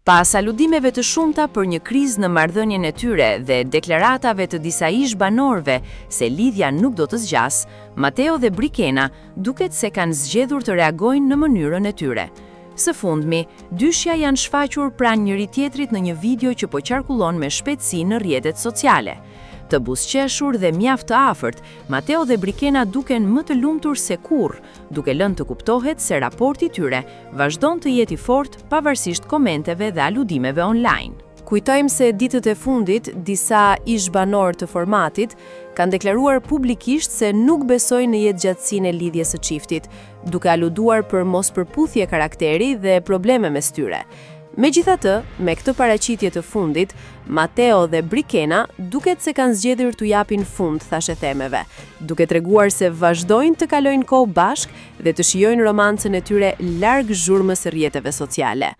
Pas aludimeve të shumta për një krizë në marrëdhënien e tyre dhe deklaratave të disa ish banorëve se lidhja nuk do të zgjas, Matteo dhe Brikena duket se kanë zgjedhur të reagojnë në mënyrën e tyre. Së fundmi, dyshja janë shfaqur pranë njëri tjetrit në një video që po qarkullon me shpejtësi në rrjetet sociale. Të buzëqeshur dhe mjaft të afërt, Matteo dhe Brikena duken më të lumtur se kurrë, duke lënë të kuptohet se raporti i tyre vazhdon të jetë i fortë pavarësisht komenteve dhe aludimeve online. Kujtojmë se ditët e fundit, disa ish banorë të formatit kanë deklaruar publikisht se nuk besojnë në jetëgjatësinë e lidhjes së çiftit, duke aluduar për mospërputhje karakteri dhe probleme mes tyre. Megjithatë, me këtë paraqitje të fundit, Matteo dhe Brikena duket se kanë zgjedhur t'u japin fund thashë themeve, duke treguar se vazhdojnë të kalojnë kohë bashkë dhe të shijojnë romancën e tyre larg zhurmës së rrjeteve sociale.